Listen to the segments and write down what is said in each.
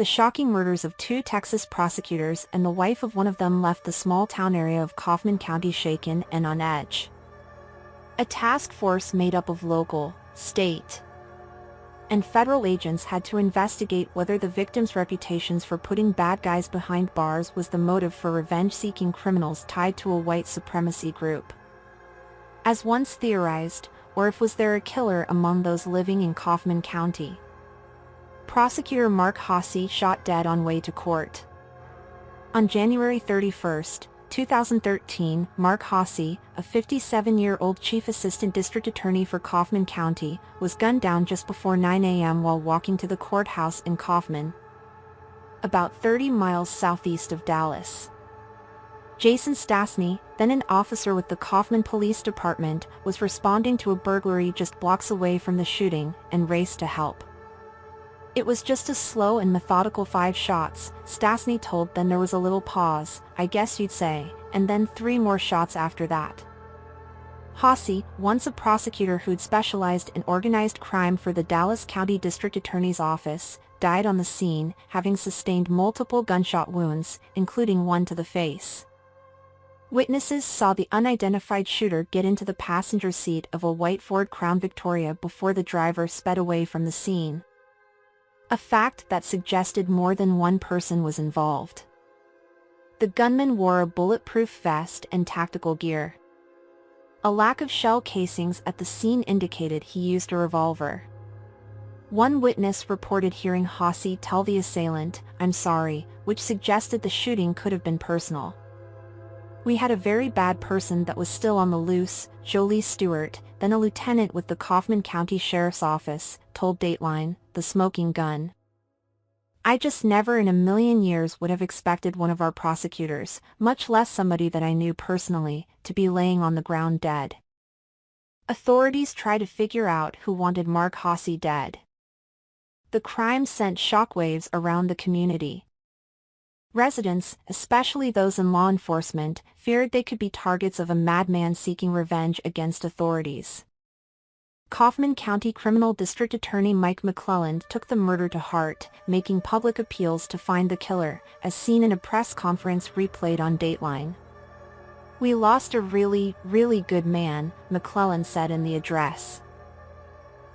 The shocking murders of two Texas prosecutors and the wife of one of them left the small town area of Kaufman County shaken and on edge. A task force made up of local, state, and federal agents had to investigate whether the victims' reputations for putting bad guys behind bars was the motive for revenge-seeking criminals tied to a white supremacy group, as once theorized, or if was there a killer among those living in Kaufman County. Prosecutor Mark Hasse shot dead on way to court. On January 31, 2013, Mark Hasse, a 57-year-old chief assistant district attorney for Kaufman County, was gunned down just before 9 a.m. while walking to the courthouse in Kaufman, about 30 miles southeast of Dallas. Jason Stasny, then an officer with the Kaufman Police Department, was responding to a burglary just blocks away from the shooting and raced to help. It was just a slow and methodical 5 shots, Stasny told. Then there was a little pause, I guess you'd say, and then 3 more shots after that. Hasse, once a prosecutor who'd specialized in organized crime for the Dallas County District Attorney's Office, died on the scene, having sustained multiple gunshot wounds, including one to the face. Witnesses saw the unidentified shooter get into the passenger seat of a white Ford Crown Victoria before the driver sped away from the scene, a fact that suggested more than one person was involved. The gunman wore a bulletproof vest and tactical gear. A lack of shell casings at the scene indicated he used a revolver. One witness reported hearing Hasse tell the assailant, "I'm sorry," which suggested the shooting could have been personal. "We had a very bad person that was still on the loose," Jolie Stewart, then a lieutenant with the Kaufman County Sheriff's Office, told Dateline, The Smoking Gun. "I just never in a million years would have expected one of our prosecutors, much less somebody that I knew personally, to be laying on the ground dead." Authorities tried to figure out who wanted Mark Hasse dead. The crime sent shockwaves around the community. Residents, especially those in law enforcement, feared they could be targets of a madman seeking revenge against authorities. Kaufman County Criminal District Attorney Mike McClelland took the murder to heart, making public appeals to find the killer, as seen in a press conference replayed on Dateline. "We lost a really, really good man," McClelland said in the address.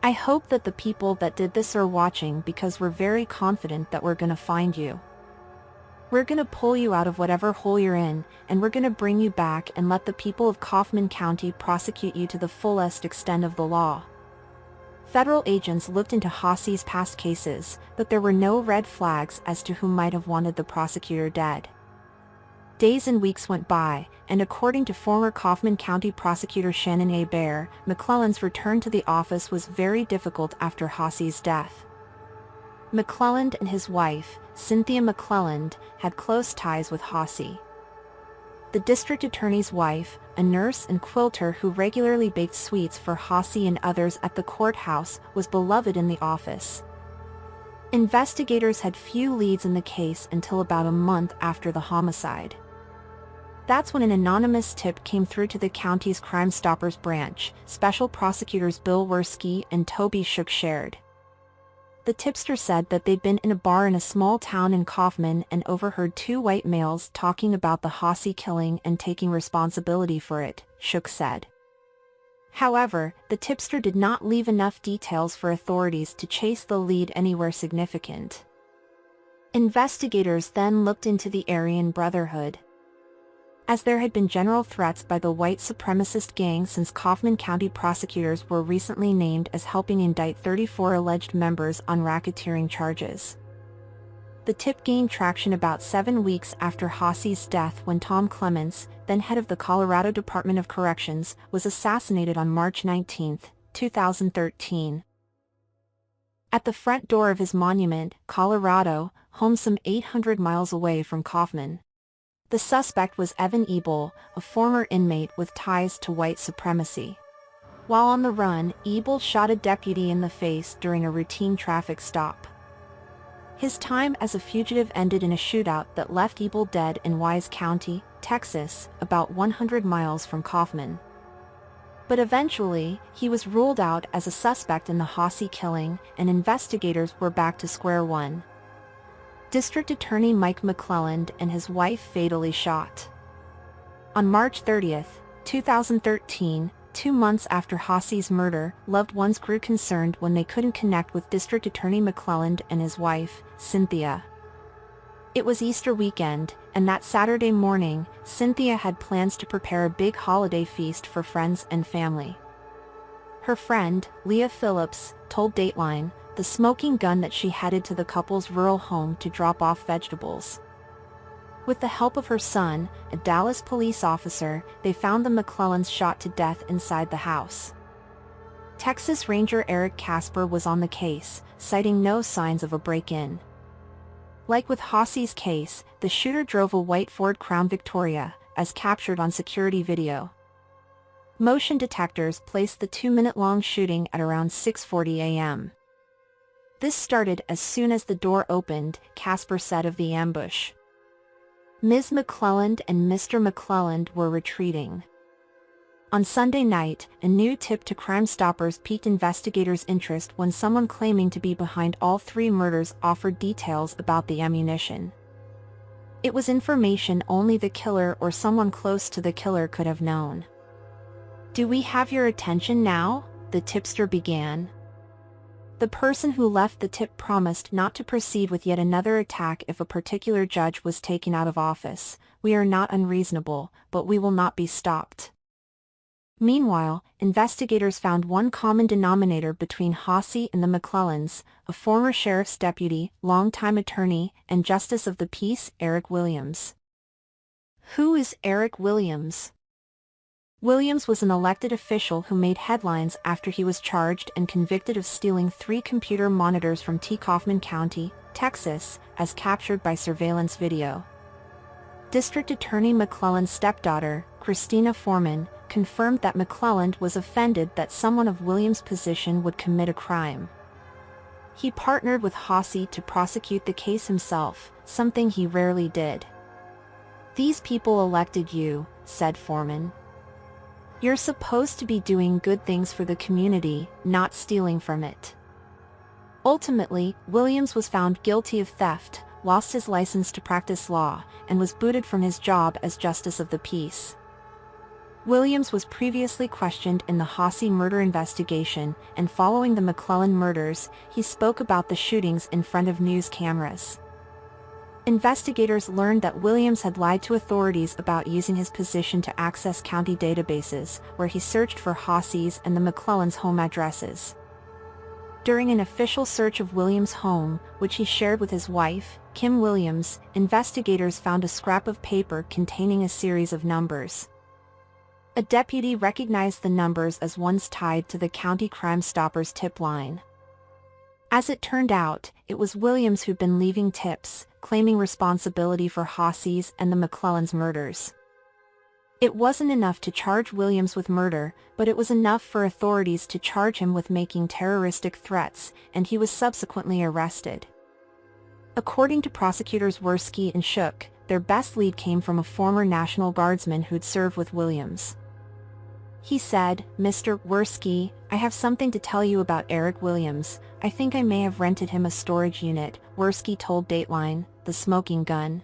"I hope that the people that did this are watching because we're very confident that we're gonna find you. We're gonna pull you out of whatever hole you're in, and we're gonna bring you back and let the people of Kaufman County prosecute you to the fullest extent of the law." Federal agents looked into Hasse's past cases, but there were no red flags as to who might have wanted the prosecutor dead. Days and weeks went by, and according to former Kaufman County Prosecutor Shannon A. Baer, McClelland's return to the office was very difficult after Hasse's death. McClelland and his wife, Cynthia McClelland, had close ties with Hasse. The district attorney's wife, a nurse and quilter who regularly baked sweets for Hasse and others at the courthouse, was beloved in the office. Investigators had few leads in the case until about a month after the homicide. That's when an anonymous tip came through to the county's Crime Stoppers branch, Special Prosecutors Bill Werski and Toby Shook shared. The tipster said that they'd been in a bar in a small town in Kaufman and overheard 2 white males talking about the Hasse killing and taking responsibility for it, Shook said. However, the tipster did not leave enough details for authorities to chase the lead anywhere significant. Investigators then looked into the Aryan Brotherhood. As there had been general threats by the white supremacist gang since Kaufman County prosecutors were recently named as helping indict 34 alleged members on racketeering charges. The tip gained traction about 7 weeks after Hasse's death when Tom Clements, then head of the Colorado Department of Corrections, was assassinated on March 19, 2013. At the front door of his monument, Colorado, home some 800 miles away from Kaufman. The suspect was Evan Ebel, a former inmate with ties to white supremacy. While on the run, Ebel shot a deputy in the face during a routine traffic stop. His time as a fugitive ended in a shootout that left Ebel dead in Wise County, Texas, about 100 miles from Kaufman. But eventually, he was ruled out as a suspect in the Hasse killing, and investigators were back to square one. District Attorney Mike McClelland and his wife fatally shot. On March 30, 2013, 2 months after Haasi's murder, loved ones grew concerned when they couldn't connect with District Attorney McClelland and his wife, Cynthia. It was Easter weekend, and that Saturday morning, Cynthia had plans to prepare a big holiday feast for friends and family. Her friend, Leah Phillips, told Dateline, The Smoking Gun, that she headed to the couple's rural home to drop off vegetables. With the help of her son, a Dallas police officer, they found the McClellands shot to death inside the house. Texas Ranger Eric Casper was on the case, citing no signs of a break-in. Like with Haasi's case, the shooter drove a white Ford Crown Victoria, as captured on security video. Motion detectors placed the 2-minute-long shooting at around 6:40 a.m. This started as soon as the door opened, Casper said of the ambush. Ms. McClelland and Mr. McClelland were retreating. On Sunday night, a new tip to Crime Stoppers piqued investigators' interest when someone claiming to be behind all 3 murders offered details about the ammunition. It was information only the killer or someone close to the killer could have known. "Do we have your attention now?" the tipster began. The person who left the tip promised not to proceed with yet another attack if a particular judge was taken out of office. "We are not unreasonable, but we will not be stopped." Meanwhile, investigators found one common denominator between Haasi and the McClellands, a former sheriff's deputy, longtime attorney, and justice of the peace, Eric Williams. Who is Eric Williams? Williams was an elected official who made headlines after he was charged and convicted of stealing 3 computer monitors from Kaufman County, Texas, as captured by surveillance video. District Attorney McClelland's stepdaughter, Christina Foreman, confirmed that McClelland was offended that someone of Williams' position would commit a crime. He partnered with Haasi to prosecute the case himself, something he rarely did. "These people elected you," said Foreman. "You're supposed to be doing good things for the community, not stealing from it." Ultimately, Williams was found guilty of theft, lost his license to practice law, and was booted from his job as Justice of the Peace. Williams was previously questioned in the Haasi murder investigation, and following the McClelland murders, he spoke about the shootings in front of news cameras. Investigators learned that Williams had lied to authorities about using his position to access county databases, where he searched for Haasi's and the McClellands' home addresses. During an official search of Williams' home, which he shared with his wife, Kim Williams, investigators found a scrap of paper containing a series of numbers. A deputy recognized the numbers as ones tied to the County Crime Stoppers tip line. As it turned out, it was Williams who'd been leaving tips, claiming responsibility for Haasi's and the McClellands' murders. It wasn't enough to charge Williams with murder, but it was enough for authorities to charge him with making terroristic threats, and he was subsequently arrested. According to prosecutors Worski and Shook, their best lead came from a former National Guardsman who'd served with Williams. He said, "Mr. Worski, I have something to tell you about Eric Williams. I think I may have rented him a storage unit," Worski told Dateline, "The Smoking Gun."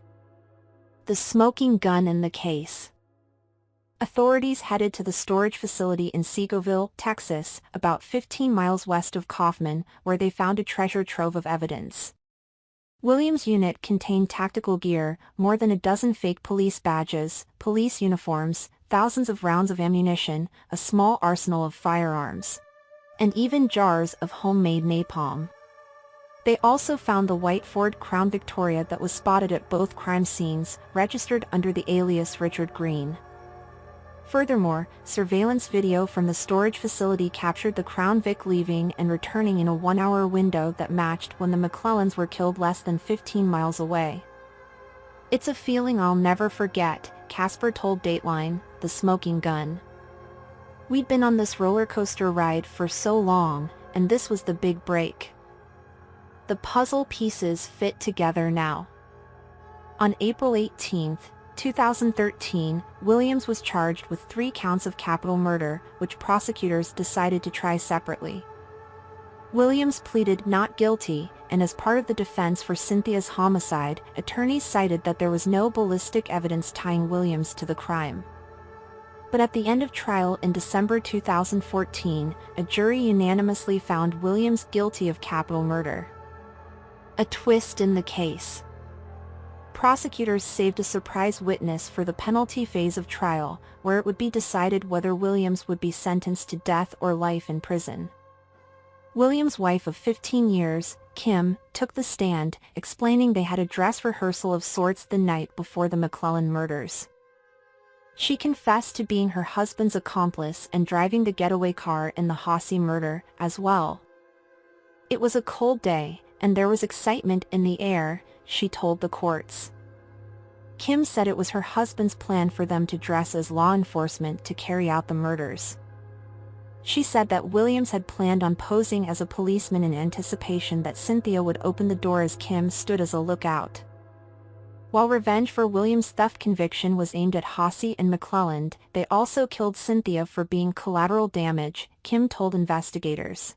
The smoking gun in the case. Authorities headed to the storage facility in Seagoville, Texas, about 15 miles west of Kaufman, where they found a treasure trove of evidence. Williams' unit contained tactical gear, more than a dozen fake police badges, police uniforms, thousands of rounds of ammunition, a small arsenal of firearms, and even jars of homemade napalm. They also found the white Ford Crown Victoria that was spotted at both crime scenes, registered under the alias Richard Green. Furthermore, surveillance video from the storage facility captured the Crown Vic leaving and returning in a 1-hour window that matched when the McClellands were killed less than 15 miles away. "It's a feeling I'll never forget," Casper told Dateline, "The Smoking Gun. We'd been on this roller coaster ride for so long, and this was the big break. The puzzle pieces fit together now." On April 18, 2013, Williams was charged with 3 counts of capital murder, which prosecutors decided to try separately. Williams pleaded not guilty, and as part of the defense for Cynthia's homicide, attorneys cited that there was no ballistic evidence tying Williams to the crime. But at the end of trial in December 2014, a jury unanimously found Williams guilty of capital murder. A twist in the case. Prosecutors saved a surprise witness for the penalty phase of trial, where it would be decided whether Williams would be sentenced to death or life in prison. Williams' wife of 15 years, Kim, took the stand, explaining they had a dress rehearsal of sorts the night before the McClellan murders. She confessed to being her husband's accomplice and driving the getaway car in the Hossie murder, as well. It was a cold day, and there was excitement in the air, she told the courts. Kim said it was her husband's plan for them to dress as law enforcement to carry out the murders. She said that Williams had planned on posing as a policeman in anticipation that Cynthia would open the door as Kim stood as a lookout. While revenge for Williams' theft conviction was aimed at Hossie and McClelland, they also killed Cynthia for being collateral damage, Kim told investigators.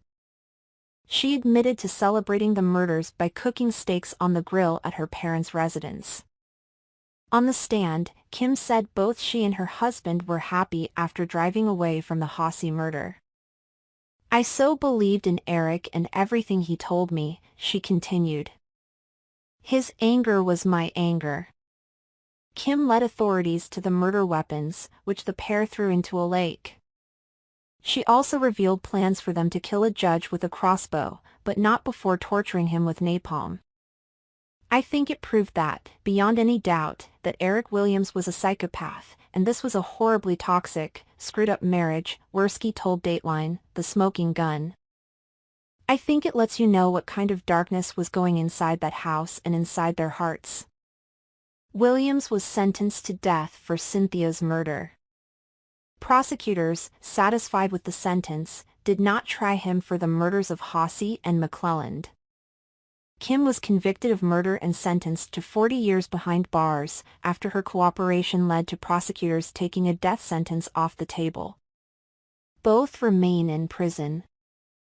She admitted to celebrating the murders by cooking steaks on the grill at her parents' residence. On the stand, Kim said both she and her husband were happy after driving away from the Hossie murder. "I so believed in Eric and everything he told me," she continued. "His anger was my anger." Kim led authorities to the murder weapons, which the pair threw into a lake. She also revealed plans for them to kill a judge with a crossbow, but not before torturing him with napalm. "I think it proved that, beyond any doubt, that Eric Williams was a psychopath, and this was a horribly toxic, screwed-up marriage," Werski told Dateline, The Smoking Gun. "I think it lets you know what kind of darkness was going inside that house and inside their hearts." Williams was sentenced to death for Cynthia's murder. Prosecutors, satisfied with the sentence, did not try him for the murders of Hossie and McClelland. Kim was convicted of murder and sentenced to 40 years behind bars, after her cooperation led to prosecutors taking a death sentence off the table. Both remain in prison.